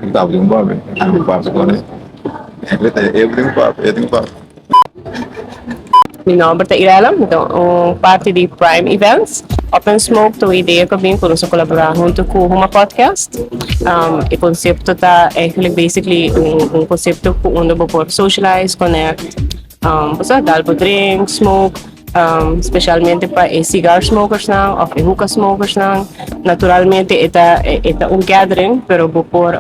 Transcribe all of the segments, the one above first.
Ik dacht, ik doe een pap. Eu tenho papo. Meu nome é Irela, então, parte de Prime Events. Open Smoke, a ideia que eu vim, para colaborar junto com o HUMA Podcast. O conceito está, basically, conceito onde eu vou socialize, connect, você dá para drink, smoke, especialmente para cigar smokers não, ou hookah smokers não. Naturalmente, é gathering, pero vou pôr,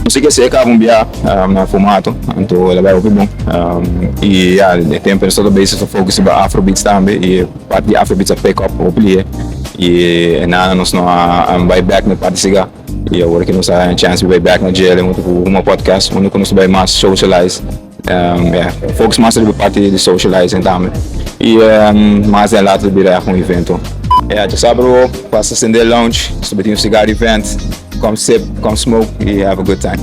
Música seca, vamos enviar na formato, então ela vai ouvir bom. E tem pessoas que se focam sobre Afrobeats também, e parte de Afrobeats é pick-up, ou play. E nós não vai back na parte de cigar. E agora que nós temos a chance de vai back na GL, muito com uma podcast, onde nós vai mais socialize. Focus mais sobre a parte de socializing também. E mais é lá de virar um evento. Diasabra, passa Sende Bar Lounge, sobre um cigar event. Come sip, come smoke, and have a good time.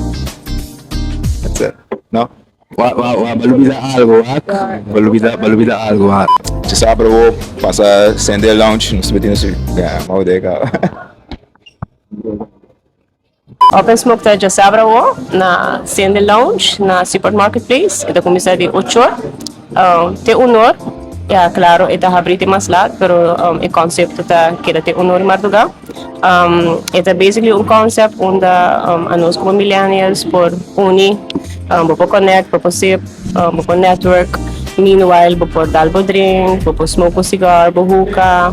That's it. No? Balubida algo. Diasabra, passa Sende Bar Lounge, nos subimos mal de cá. Open Smoke da Diasabra na Sende Bar Lounge, na Super Marketplace, da começar de 8 horas. Tem honor, claro, está abrindo mais lá, pero o conceito está que tem honor em Marduga. É basically concept onde nós como millennials por unir, por connect, por sip, por network, meanwhile por dar drink, por smoke cigar, por hookah,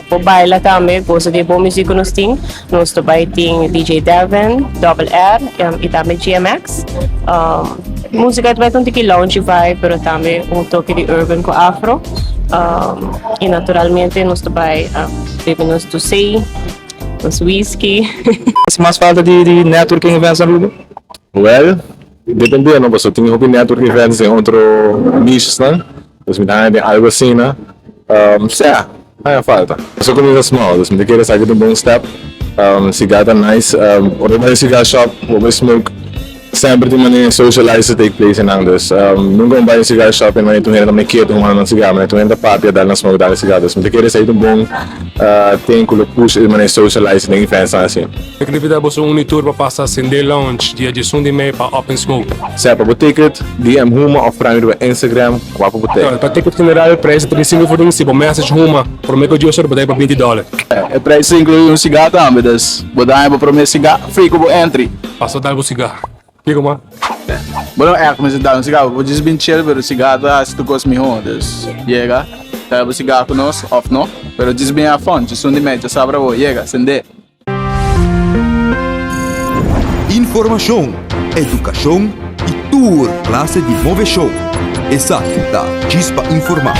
por bailar também, por de boa música nós temos, nós também tem DJ Devin, Double R e também GMX. Música vai ter um pouquinho lounge vai, pero também toque de urban com afro. E naturalmente nós também bebemos do sei, os whisky. Mais falta de networking events na Luga? Well, depende, não, você tem hobby networking events em outro nichos, né? Dus met name algo assim, né? Falta. Só coisa small, dus met keer sair de um bom step. Cigar tá nice, organize cigar shop, over smoke. Sempre tem maneira socialize take place em Andes. Nunca vai em cigar shop em maneira tu ainda me quieto uma não cigar, mas tu ainda parte dar na smoke dar cigar. Dus met keer sair de um bom tem que push em maneira socialize nem fans assim. Eu queria dar você tour para passar Sende Bar Lounge dia de Sunday para Open Smoke. Se para o ticket, DM HUMA ou para mim Instagram, qual para o ticket? Para ticket general, o preço é 35 for se por message HUMA, por meio de hoje para $20. O preço inclui cigarro também, dus bodai para prometer cigarro free como entry. Passou dar o cigarro. Fica mal. Bueno, começa a dar cigarro, vou desmentir, pero cigarro se tu gosta melhor, dus chega, tá o cigarro com nós, off não, pero desbem a fonte, som de média, sabra chega, Sende. Informação, educação e tour classe de move show. Exacto, Djis para informar.